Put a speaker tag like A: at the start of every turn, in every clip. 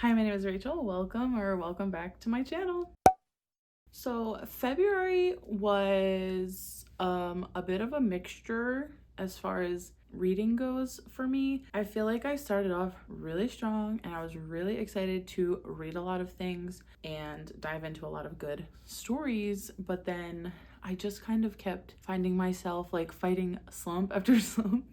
A: Hi, my name is Rachel. Welcome back to my channel. So February was a bit of a mixture as far as reading goes for me. I feel like I started off really strong and I was really excited to read a lot of things and dive into a lot of good stories, but then I just kind of kept finding myself like fighting slump after slump.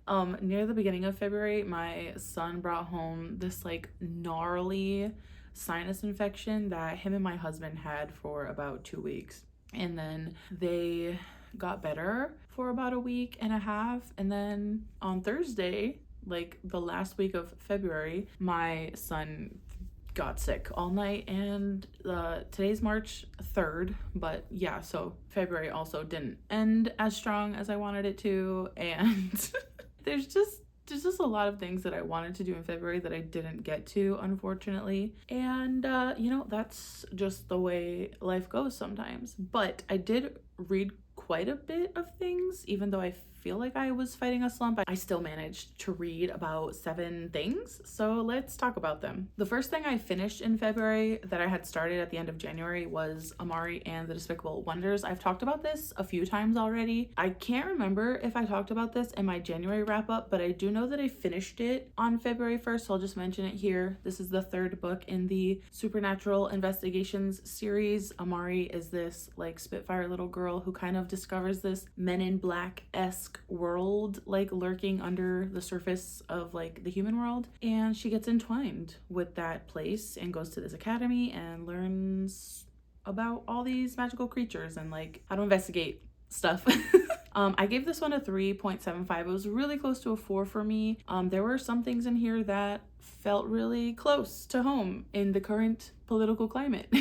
A: Near the beginning of February, my son brought home this like gnarly sinus infection that him and my husband had for about 2 weeks. And then they got better for about a week and a half. And then on Thursday, like the last week of February, my son got sick all night, and today's March 3rd, but yeah, so February also didn't end as strong as I wanted it to, and there's just a lot of things that I wanted to do in February that I didn't get to, unfortunately. And that's just the way life goes sometimes. But I did read quite a bit of things, even though I feel like I was fighting a slump. I still managed to read about 7 things, so let's talk about them. The first thing I finished in February that I had started at the end of January was Amari and the Despicable Wonders. I've talked about this a few times already. I can't remember if I talked about this in my January wrap up, but I do know that I finished it on February 1st, so I'll just mention it here. This is the 3rd book in the Supernatural Investigations series. Amari is this like Spitfire little girl who kind of discovers this Men in Black-esque world like lurking under the surface of like the human world, and she gets entwined with that place and goes to this academy and learns about all these magical creatures and like how to investigate stuff. I gave this one a 3.75. It was really close to a 4 for me. There were some things in here that felt really close to home in the current political climate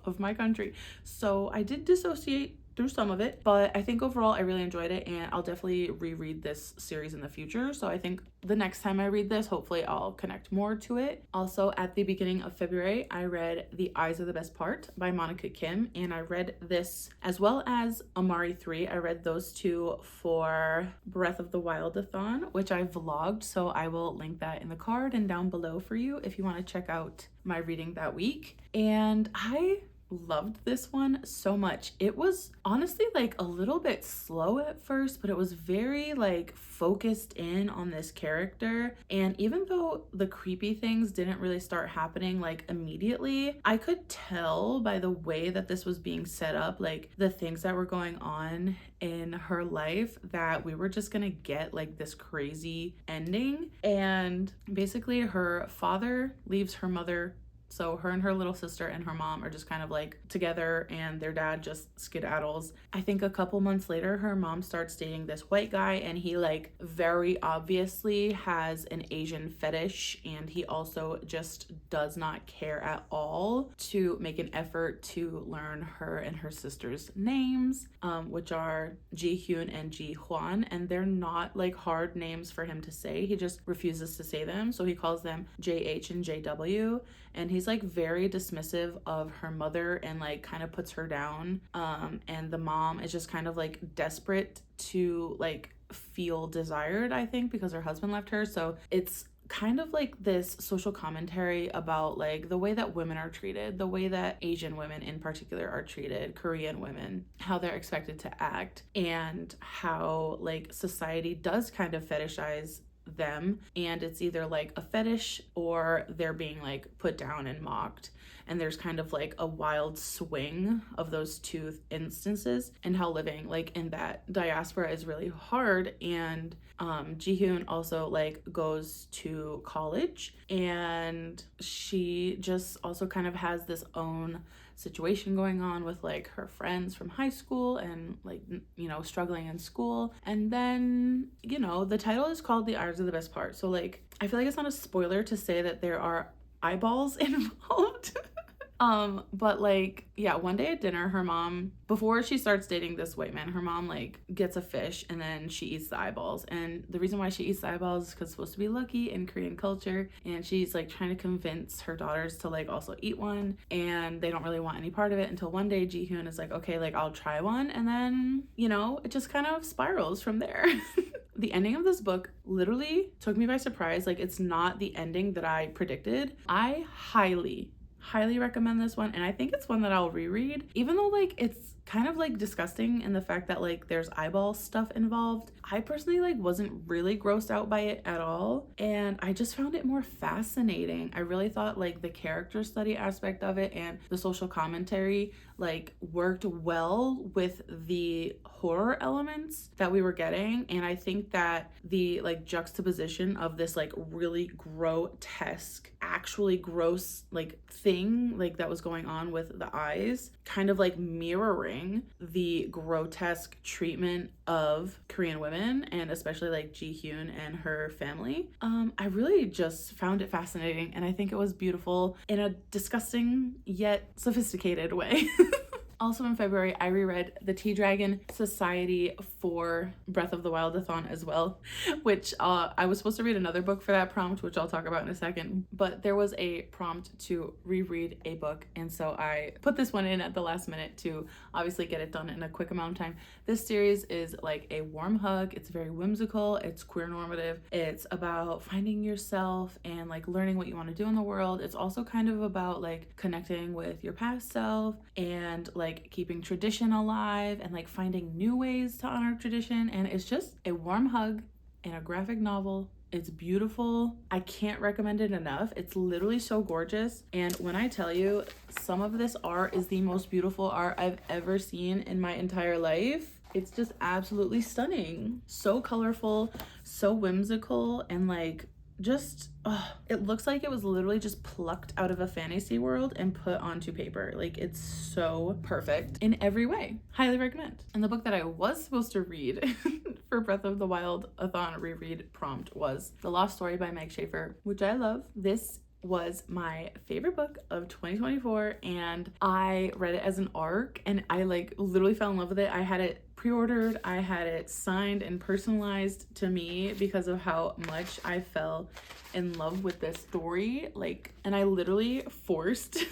A: of my country, so I did dissociate through some of it, but I think overall I really enjoyed it, and I'll definitely reread this series in the future. So I think the next time I read this, hopefully I'll connect more to it. Also, at the beginning of February, I read The Eyes Are the Best Part by Monica Kim, and I read this as well as Amari 3. I read those two for Breath of the Wild-a-thon, which I vlogged, so I will link that in the card and down below for you if you want to check out my reading that week. And I loved this one so much. It was honestly like a little bit slow at first, but it was very like focused in on this character, and even though the creepy things didn't really start happening like immediately, I could tell by the way that this was being set up, like the things that were going on in her life, that we were just gonna get like this crazy ending. And basically her father leaves her mother, so her and her little sister and her mom are just kind of like together, and their dad just skedaddles. I think a couple months later, her mom starts dating this white guy, and he like very obviously has an Asian fetish, and he also just does not care at all to make an effort to learn her and her sister's names, which are Ji Hyun and Ji Hwan, and they're not like hard names for him to say. He just refuses to say them, so he calls them JH and JW, and he's like very dismissive of her mother and like kind of puts her down. And the mom is just kind of like desperate to like feel desired, I think, because her husband left her. So it's kind of like this social commentary about like the way that women are treated, the way that Asian women in particular are treated, Korean women, how they're expected to act, and how like society does kind of fetishize them, and it's either like a fetish or they're being like put down and mocked. And there's kind of like a wild swing of those two instances, and how living like in that diaspora is really hard. And Ji-hoon also like goes to college, and she just also kind of has this own situation going on with like her friends from high school and like struggling in school. And then the title is called The Eyes Are the Best Part, so like I feel like it's not a spoiler to say that there are eyeballs involved. But like, yeah, one day at dinner, her mom, before she starts dating this white man, her mom like gets a fish and then she eats the eyeballs. And the reason why she eats the eyeballs is because it's supposed to be lucky in Korean culture. And she's like trying to convince her daughters to like also eat one, and they don't really want any part of it, until one day Ji-hoon is like, okay, like I'll try one. And then, it just kind of spirals from there. The ending of this book literally took me by surprise. Like, it's not the ending that I predicted. I highly recommend this one, and I think it's one that I'll reread, even though like it's kind of like disgusting in the fact that like there's eyeball stuff involved. I personally like wasn't really grossed out by it at all, and I just found it more fascinating. I really thought like the character study aspect of it and the social commentary like worked well with the horror elements that we were getting. And I think that the like juxtaposition of this like really grotesque, actually gross like thing like that was going on with the eyes, kind of like mirroring the grotesque treatment of Korean women, and especially like Ji Hyun and her family. I really just found it fascinating, and I think it was beautiful in a disgusting yet sophisticated way. Also in February, I reread the Tea Dragon Society for Breath of the Wild-a-thon as well, which I was supposed to read another book for that prompt, which I'll talk about in a second, but there was a prompt to reread a book, and so I put this one in at the last minute to obviously get it done in a quick amount of time. This series is like a warm hug. It's very whimsical. It's queer normative. It's about finding yourself and like learning what you want to do in the world. It's also kind of about like connecting with your past self and like keeping tradition alive and like finding new ways to honor tradition. And it's just a warm hug in a graphic novel. It's beautiful. I can't recommend it enough. It's literally so gorgeous. And when I tell you, some of this art is the most beautiful art I've ever seen in my entire life. It's just absolutely stunning. So colorful, so whimsical, and like just it looks like it was literally just plucked out of a fantasy world and put onto paper. Like, it's so perfect in every way. Highly recommend. And the book that I was supposed to read for Breath of the Wild-a-thon reread prompt was The Lost Story by Meg Schaefer, which I love. This was my favorite book of 2024, and I read it as an arc, and I like literally fell in love with it. I had it pre-ordered, I had it signed and personalized to me because of how much I fell in love with this story. Like, and I literally forced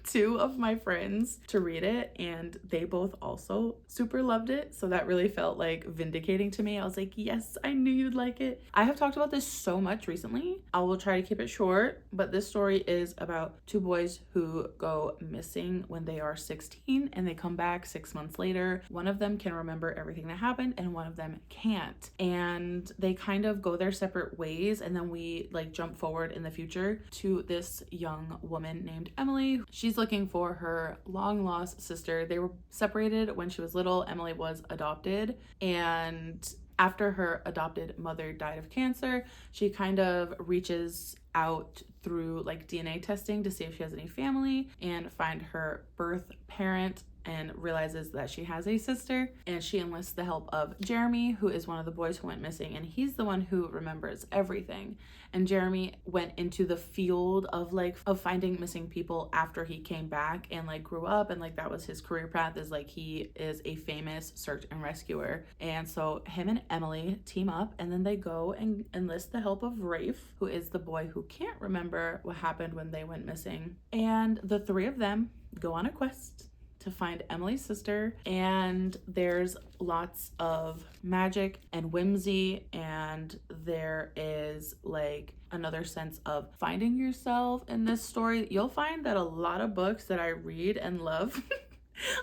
A: two of my friends to read it, and they both also super loved it, so that really felt like vindicating to me. I was like, yes, I knew you'd like it. I have talked about this so much recently. I will try to keep it short, but this story is about two boys who go missing when they are 16 and they come back 6 months later. One of them can remember everything that happened and one of them can't, and they kind of go their separate ways, and then we like jump forward in the future to this young woman named Emily. She's looking for her long lost sister. They were separated when she was little. Emily was adopted, and after her adopted mother died of cancer, she kind of reaches out through like DNA testing to see if she has any family and find her birth parent, and realizes that she has a sister, and she enlists the help of Jeremy, who is one of the boys who went missing, and he's the one who remembers everything. And Jeremy went into the field of like of finding missing people after he came back and like grew up, and like that was his career path, is like he is a famous search and rescuer. And so him and Emily team up, and then they go and enlist the help of Rafe, who is the boy who can't remember what happened when they went missing. And the three of them go on a quest to find Emily's sister, and there's lots of magic and whimsy, and there is like another sense of finding yourself in this story. You'll find that a lot of books that I read and love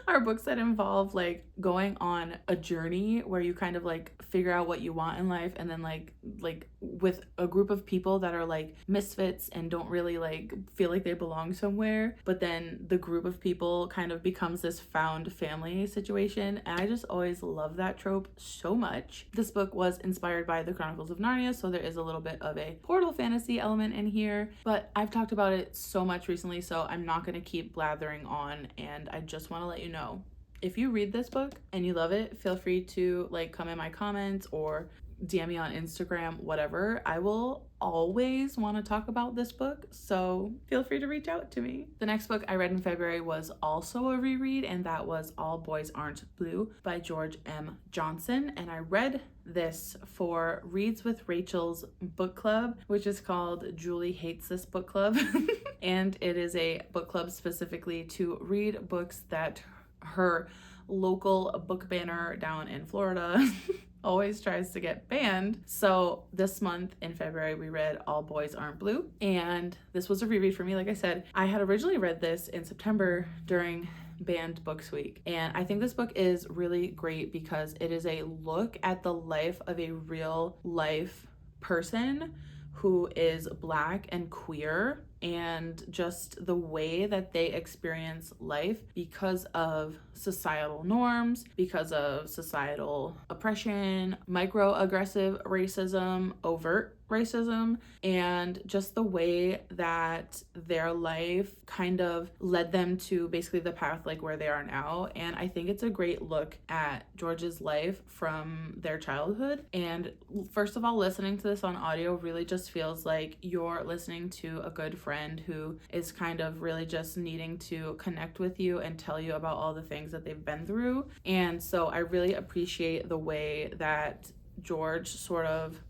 A: are books that involve like going on a journey where you kind of like figure out what you want in life, and then like with a group of people that are like misfits and don't really like feel like they belong somewhere, but then the group of people kind of becomes this found family situation. And I just always love that trope so much. This book was inspired by the Chronicles of Narnia, so there is a little bit of a portal fantasy element in here, but I've talked about it so much recently, so I'm not going to keep blathering on, and I just want to let you know, if you read this book and you love it, feel free to like come in my comments or DM me on Instagram, whatever. I will always want to talk about this book, so feel free to reach out to me. The next book I read in February was also a reread, and that was All Boys Aren't Blue by George M. Johnson. And I read this for Reads with Rachel's book club, which is called Julie Hates This Book Club. And it is a book club specifically to read books that her local book banner down in Florida always tries to get banned. So this month in February, we read All Boys Aren't Blue. And this was a reread for me. Like I said, I had originally read this in September during Banned Books Week. And I think this book is really great because it is a look at the life of a real life person who is Black and queer, and just the way that they experience life because of societal norms, because of societal oppression, microaggressive racism, overt racism, and just the way that their life kind of led them to basically the path like where they are now. And I think it's a great look at George's life from their childhood. And first of all, listening to this on audio really just feels like you're listening to a good friend who is kind of really just needing to connect with you and tell you about all the things that they've been through. And so I really appreciate the way that George sort of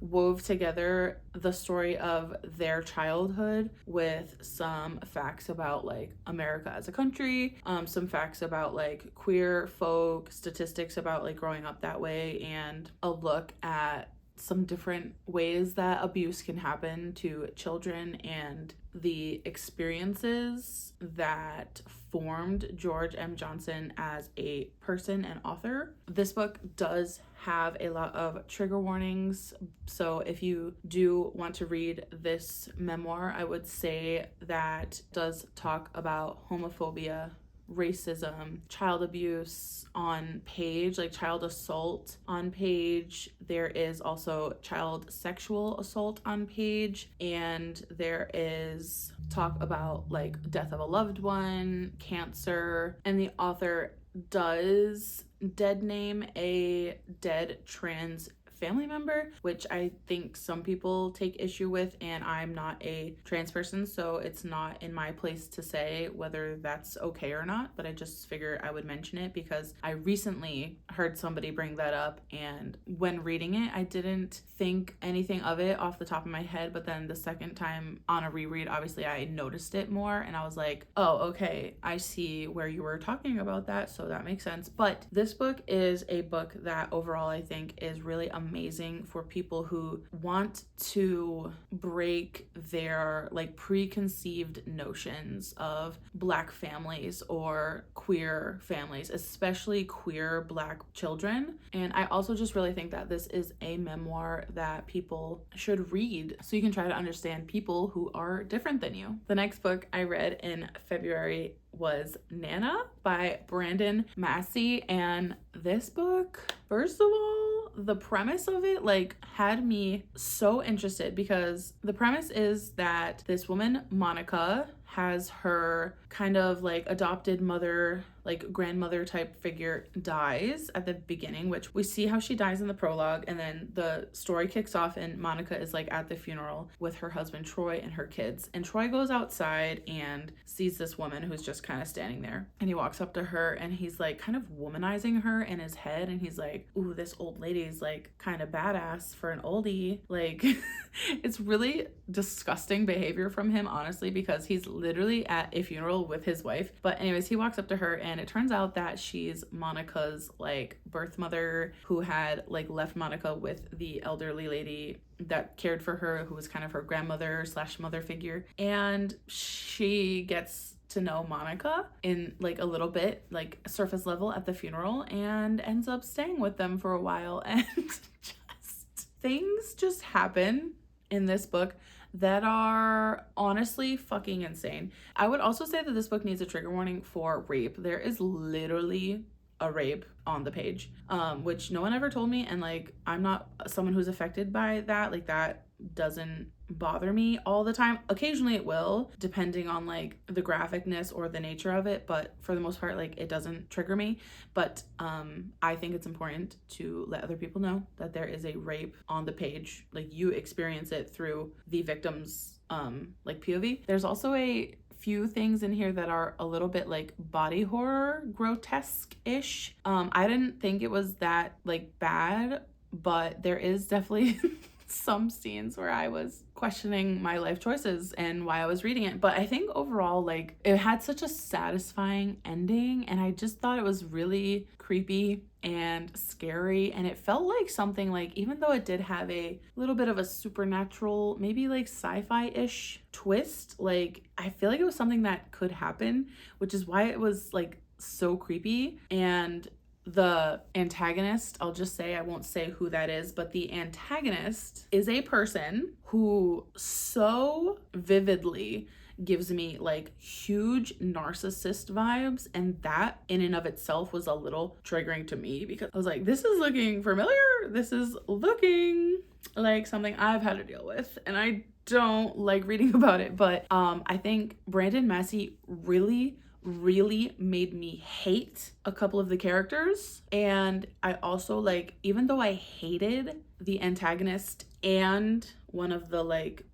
A: wove together the story of their childhood with some facts about like America as a country, some facts about like queer folk, statistics about like growing up that way, and a look at some different ways that abuse can happen to children and the experiences that formed George M. Johnson as a person and author. This book does have a lot of trigger warnings, so if you do want to read this memoir, I would say that it does talk about homophobia, racism, child abuse on page, like child assault on page. There is also child sexual assault on page, and there is talk about like death of a loved one, cancer, and the author does dead name a dead trans family member, which I think some people take issue with, and I'm not a trans person, so it's not in my place to say whether that's okay or not, but I just figure I would mention it because I recently heard somebody bring that up, and when reading it, I didn't think anything of it off the top of my head, but then the second time on a reread, obviously I noticed it more, and I was like, oh, okay, I see where you were talking about that, so that makes sense. But this book is a book that overall I think is really amazing for people who want to break their like preconceived notions of Black families or queer families, especially queer Black children. And I also just really think that this is a memoir that people should read so you can try to understand people who are different than you. The next book I read in February was Nana by Brandon Massey, and this book, first of all, the premise of it like had me so interested because the premise is that this woman, Monica, has her kind of like adopted mother, like grandmother type figure dies at the beginning, which we see how she dies in the prologue, and then the story kicks off and Monica is like at the funeral with her husband Troy and her kids, and Troy goes outside and sees this woman who's just kind of standing there, and he walks up to her and he's like kind of womanizing her in his head, and he's like, ooh, this old lady's like kind of badass for an oldie, like it's really disgusting behavior from him, honestly, because he's literally at a funeral with his wife. But anyways, he walks up to her and it turns out that she's Monica's like birth mother who had like left Monica with the elderly lady that cared for her, who was kind of her grandmother slash mother figure. And she gets to know Monica in like a little bit, like surface level at the funeral, and ends up staying with them for a while. And just things just happen in this book that are honestly fucking insane. I would also say that this book needs a trigger warning for rape. There is literally a rape on the page, which no one ever told me, and like I'm not someone who's affected by that. Like that doesn't bother me all the time. Occasionally it will, depending on like the graphicness or the nature of it, but for the most part like it doesn't trigger me. But I think it's important to let other people know that there is a rape on the page, like you experience it through the victim's like POV. There's also a few things in here that are a little bit like body horror, grotesque-ish. I didn't think it was that like bad, but there is definitely some scenes where I was questioning my life choices and why I was reading it. But I think overall, like, it had such a satisfying ending, and I just thought it was really creepy and scary, and it felt like something like, even though it did have a little bit of a supernatural, maybe like sci-fi-ish twist, like I feel like it was something that could happen, which is why it was like so creepy. And the antagonist, I'll just say, I won't say who that is, but the antagonist is a person who so vividly gives me like huge narcissist vibes, and that in and of itself was a little triggering to me, because I was like, this is looking familiar, this is looking like something I've had to deal with, and I don't like reading about it. But I think Brandon Massey really made me hate a couple of the characters. And I also, like, even though I hated the antagonist and one of the like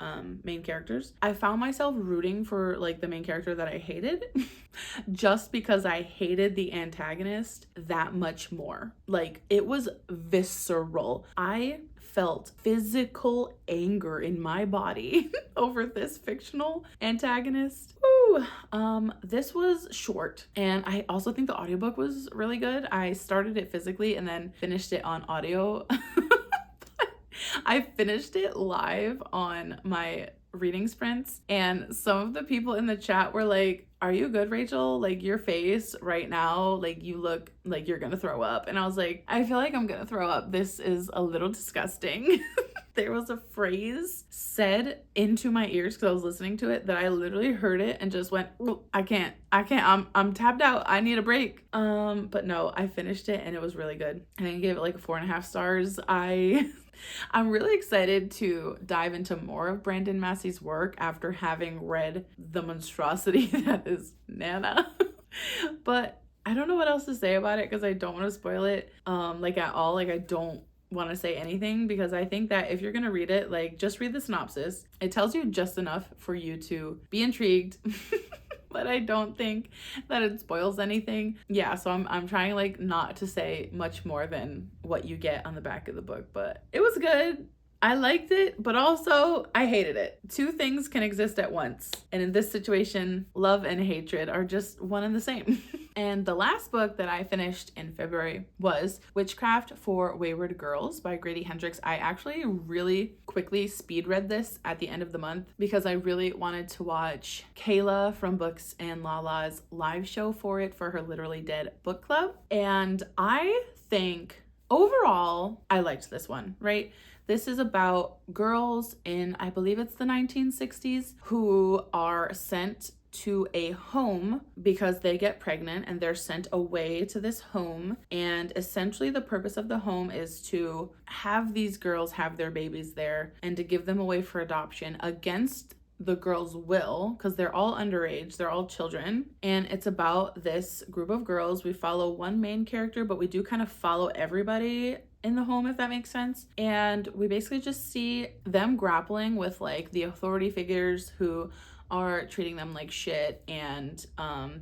A: main characters, I found myself rooting for like the main character that I hated just because I hated the antagonist that much more. Like, it was visceral. I felt physical anger in my body over this fictional antagonist. Woo! This was short, and I also think the audiobook was really good. I started it physically and then finished it on audio. I finished it live on my reading sprints, and some of the people in the chat were like, are you good, Rachel? Like, your face right now, like, you look like you're gonna throw up. And I was like, I feel like I'm gonna throw up. This is a little disgusting. There was a phrase said into my ears because I was listening to it that I literally heard it and just went, I can't, I'm tapped out, I need a break. But no, I finished it and it was really good. And I gave it like 4.5 stars. I'm really excited to dive into more of Brandon Massey's work after having read the monstrosity that is Nana. But I don't know what else to say about it because I don't want to spoil it like at all. Like, I don't want to say anything because I think that if you're gonna read it, like, just read the synopsis. It tells you just enough for you to be intrigued. But I don't think that it spoils anything. Yeah, so I'm trying like not to say much more than what you get on the back of the book, but it was good. I liked it, but also I hated it. Two things can exist at once. And in this situation, love and hatred are just one and the same. And the last book that I finished in February was Witchcraft for Wayward Girls by Grady Hendrix. I actually really quickly speed read this at the end of the month because I really wanted to watch Kayla from Books and Lala's live show for it for her Literally Dead book club. And I think overall, I liked this one, right? This is about girls in, I believe it's the 1960s, who are sent to a home because they get pregnant, and they're sent away to this home. And essentially the purpose of the home is to have these girls have their babies there and to give them away for adoption against the girls' will, because they're all underage, they're all children. And it's about this group of girls. We follow one main character, but we do kind of follow everybody in the home, if that makes sense. And we basically just see them grappling with like the authority figures who are treating them like shit. And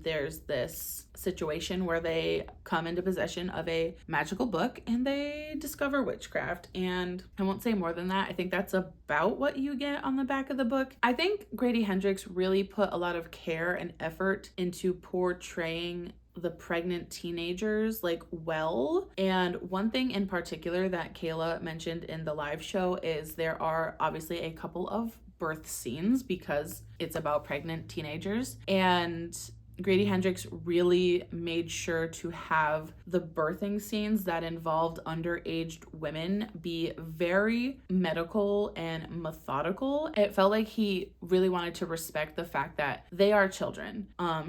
A: there's this situation where they come into possession of a magical book and they discover witchcraft. And I won't say more than that. I think that's about what you get on the back of the book. I think Grady Hendrix really put a lot of care and effort into portraying the pregnant teenagers like well. And one thing in particular that Kayla mentioned in the live show is there are obviously a couple of birth scenes because it's about pregnant teenagers, and Grady Hendrix really made sure to have the birthing scenes that involved underaged women be very medical and methodical. It felt like he really wanted to respect the fact that they are children.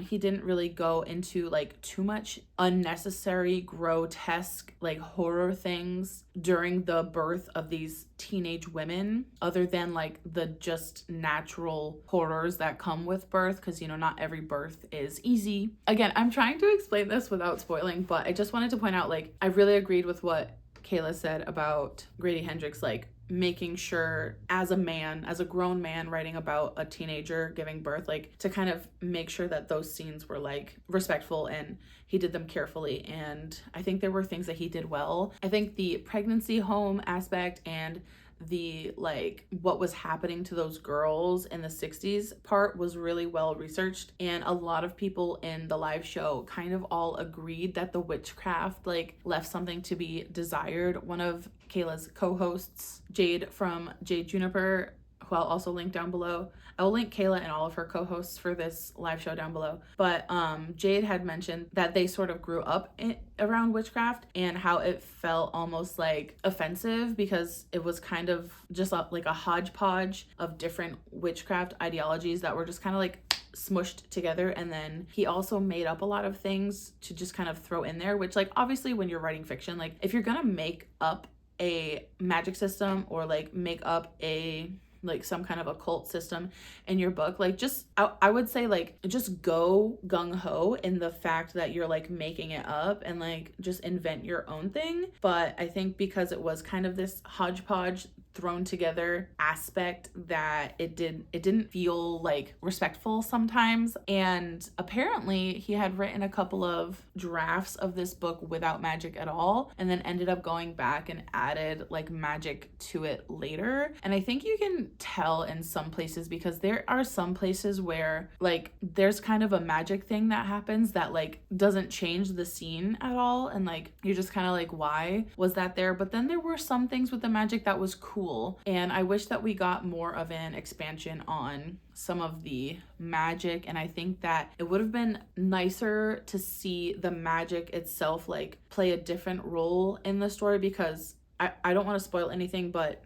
A: He didn't really go into like too much unnecessary, grotesque, like horror things during the birth of these teenage women, other than like the just natural horrors that come with birth, because you know, not every birth is easy. Again, I'm trying to explain this without spoiling, but I just wanted to point out, like, I really agreed with what Kayla said about Grady Hendrix, like making sure as a man, as a grown man writing about a teenager giving birth, like to kind of make sure that those scenes were like respectful and he did them carefully. And I think there were things that he did well. I think the pregnancy home aspect and the like what was happening to those girls in the 60s part was really well researched, and a lot of people in the live show kind of all agreed that the witchcraft like left something to be desired. One of Kayla's co-hosts, Jade from Jade Juniper, who I'll also link down below. I will link Kayla and all of her co-hosts for this live show down below. But Jade had mentioned that they sort of grew up around witchcraft and how it felt almost like offensive because it was kind of just like a hodgepodge of different witchcraft ideologies that were just kind of like smushed together. And then he also made up a lot of things to just kind of throw in there, which like obviously when you're writing fiction, like if you're gonna make up a magic system or like make up a like some kind of occult system in your book, like just I would say like just go gung-ho in the fact that you're like making it up and like just invent your own thing. But I think because it was kind of this hodgepodge thrown together aspect that it didn't feel like respectful sometimes. And apparently he had written a couple of drafts of this book without magic at all, and then ended up going back and added like magic to it later. And I think you can tell in some places because there are some places where like there's kind of a magic thing that happens that like doesn't change the scene at all, and like you're just kind of like, why was that there? But then there were some things with the magic that was cool, and I wish that we got more of an expansion on some of the magic. And I think that it would have been nicer to see the magic itself like play a different role in the story, because I don't want to spoil anything, but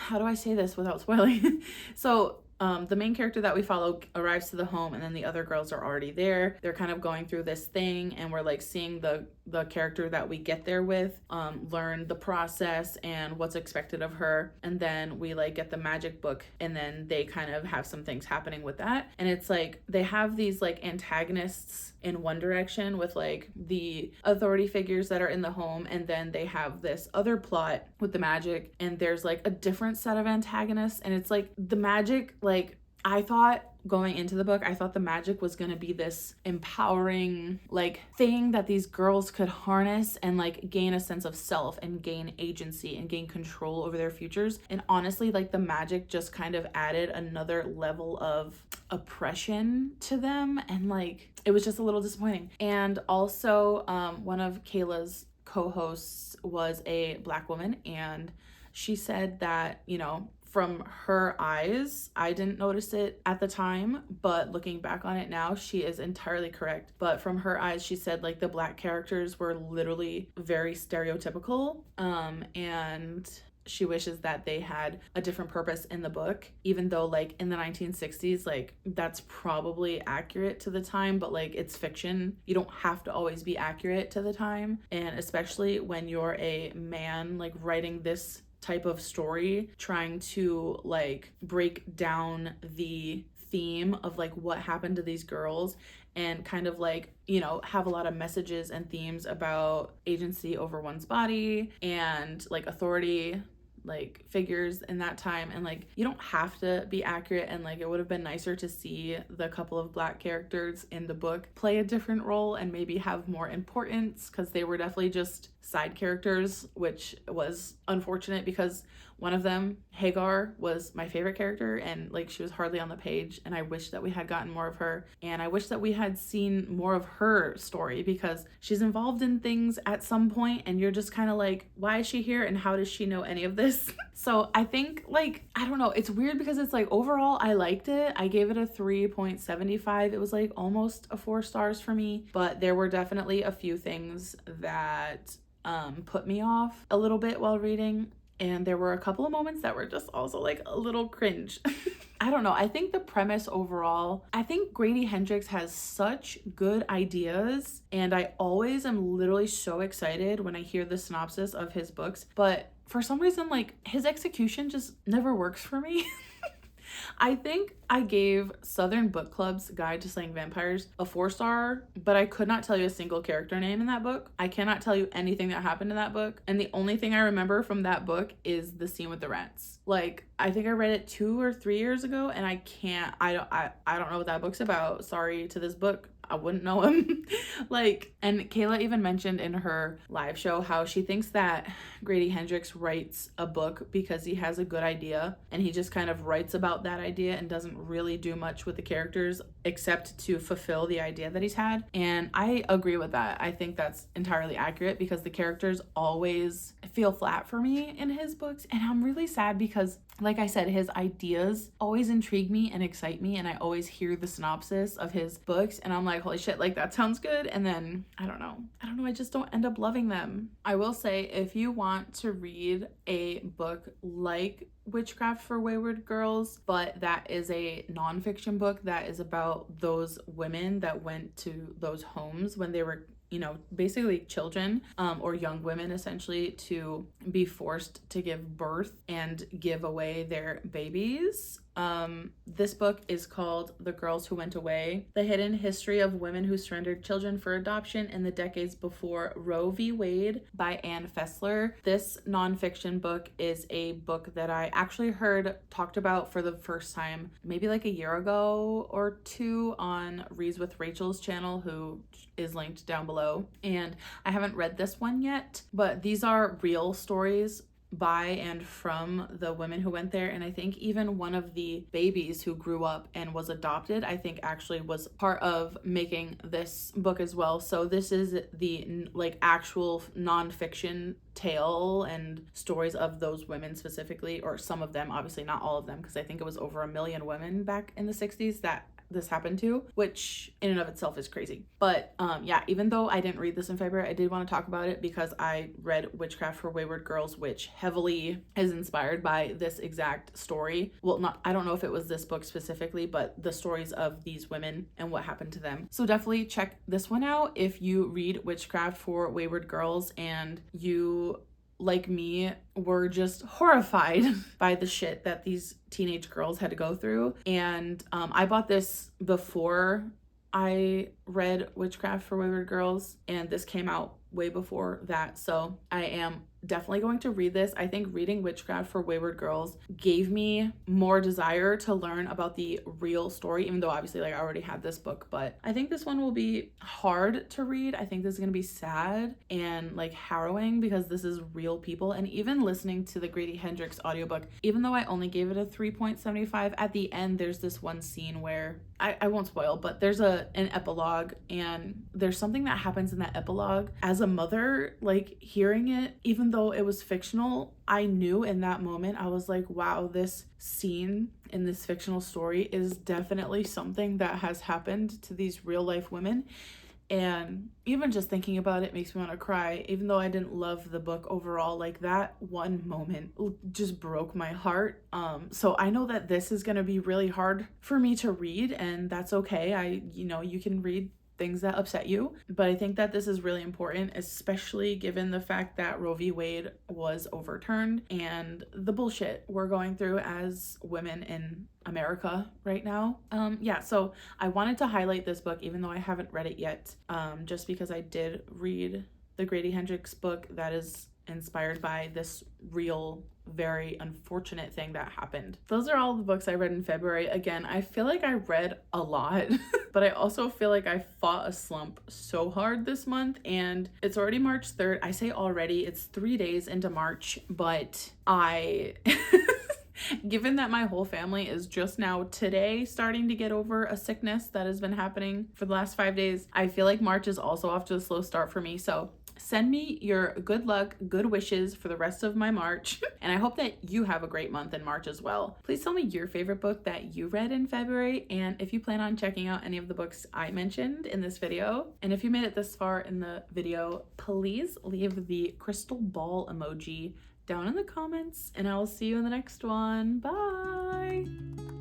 A: how do I say this without spoiling? So the main character that we follow arrives to the home, and then the other girls are already there. They're kind of going through this thing, and we're like seeing the character that we get there with learn the process and what's expected of her. And then we like get the magic book, and then they kind of have some things happening with that. And it's like they have these like antagonists in one direction with like the authority figures that are in the home, and then they have this other plot with the magic, and there's like a different set of antagonists. And it's like the magic, like I thought going into the book, I thought the magic was going to be this empowering like thing that these girls could harness and like gain a sense of self and gain agency and gain control over their futures. And honestly, like the magic just kind of added another level of oppression to them, and like it was just a little disappointing. And also one of Kayla's co-hosts was a Black woman, and she said that, you know, from her eyes, I didn't notice it at the time, but looking back on it now, she is entirely correct. But from her eyes, she said like the Black characters were literally very stereotypical, and she wishes that they had a different purpose in the book, even though like in the 1960s, like that's probably accurate to the time, but like it's fiction. You don't have to always be accurate to the time. And especially when you're a man like writing this type of story, trying to like break down the theme of like what happened to these girls, and kind of like, you know, have a lot of messages and themes about agency over one's body and like authority like figures in that time. And like you don't have to be accurate, and like it would have been nicer to see the couple of Black characters in the book play a different role and maybe have more importance, because they were definitely just side characters, which was unfortunate because one of them, Hagar, was my favorite character, and like she was hardly on the page, and I wish that we had gotten more of her, and I wish that we had seen more of her story, because she's involved in things at some point and you're just kind of like, why is she here and how does she know any of this? So I think like, I don't know, it's weird because it's like overall I liked it. I gave it a 3.75. It was like almost a 4 stars for me, but there were definitely a few things that put me off a little bit while reading. And there were a couple of moments that were just also like a little cringe. I don't know. I think the premise overall, I think Grady Hendrix has such good ideas, and I always am literally so excited when I hear the synopsis of his books. But for some reason, like his execution just never works for me. I think I gave Southern Book Club's Guide to Slaying Vampires a 4-star, but I could not tell you a single character name in that book. I cannot tell you anything that happened in that book. And the only thing I remember from that book is the scene with the rats. Like, I think I read it 2 or 3 years ago, and I don't know what that book's about. Sorry to this book. I wouldn't know him. Like, and Kayla even mentioned in her live show how she thinks that Grady Hendrix writes a book because he has a good idea and he just kind of writes about that idea and doesn't really do much with the characters except to fulfill the idea that he's had. And I agree with that. I think that's entirely accurate because the characters always feel flat for me in his books. And I'm really sad because, like I said, his ideas always intrigue me and excite me, and I always hear the synopsis of his books and I'm like, holy shit, like that sounds good. And then I don't know, I just don't end up loving them. I will say, if you want to read a book like Witchcraft for Wayward Girls, but that is a nonfiction book that is about those women that went to those homes when they were, you know, basically children, or young women essentially, to be forced to give birth and give away their babies. This book is called The Girls Who Went Away: The Hidden History of Women Who Surrendered Children for Adoption in the Decades Before Roe v. Wade by Ann Fessler. This nonfiction book is a book that I actually heard talked about for the first time maybe like a year ago or two on Reads with Rachel's channel, who is linked down below. And I haven't read this one yet, but these are real stories by and from the women who went there. And I think even one of the babies who grew up and was adopted, I think actually was part of making this book as well. So this is the like actual nonfiction tale and stories of those women specifically, or some of them, obviously not all of them, because I think it was over 1 million women back in the 60s that this happened to, which in and of itself is crazy. But yeah, even though I didn't read this in February, I did want to talk about it because I read Witchcraft for Wayward Girls, which heavily is inspired by this exact story. Well, not, I don't know if it was this book specifically, but the stories of these women and what happened to them. So definitely check this one out if you read Witchcraft for Wayward Girls and you, like me, were just horrified by the shit that these teenage girls had to go through. And I bought this before I read Witchcraft for Wayward Girls, and this came out way before that. So I am definitely going to read this. I think reading Witchcraft for Wayward Girls gave me more desire to learn about the real story, even though obviously like I already had this book. But I think this one will be hard to read. I think this is going to be sad and like harrowing because this is real people. And even listening to the Grady Hendrix audiobook, even though I only gave it a 3.75, at the end there's this one scene where I won't spoil, but there's an epilogue, and there's something that happens in that epilogue. As a mother, like hearing it, even though it was fictional, I knew in that moment, I was like, wow, this scene in this fictional story is definitely something that has happened to these real life women. And even just thinking about it makes me want to cry, even though I didn't love the book overall. Like that one moment just broke my heart. So I know that this is going to be really hard for me to read, and that's okay. You can read things that upset you, but I think that this is really important, especially given the fact that Roe v. Wade was overturned and the bullshit we're going through as women in America right now. Yeah, so I wanted to highlight this book even though I haven't read it yet, just because I did read the Grady Hendrix book that is inspired by this real, very unfortunate thing that happened. Those are all the books I read in February. Again, I feel like I read a lot, but I also feel like I fought a slump so hard this month, and it's already March 3rd. I say already, it's 3 days into March, but given that my whole family is just now today starting to get over a sickness that has been happening for the last 5 days, I feel like March is also off to a slow start for me. So send me your good luck, good wishes for the rest of my March. And I hope that you have a great month in March as well. Please tell me your favorite book that you read in February, and if you plan on checking out any of the books I mentioned in this video. And if you made it this far in the video, please leave the crystal ball emoji down in the comments, and I will see you in the next one. Bye!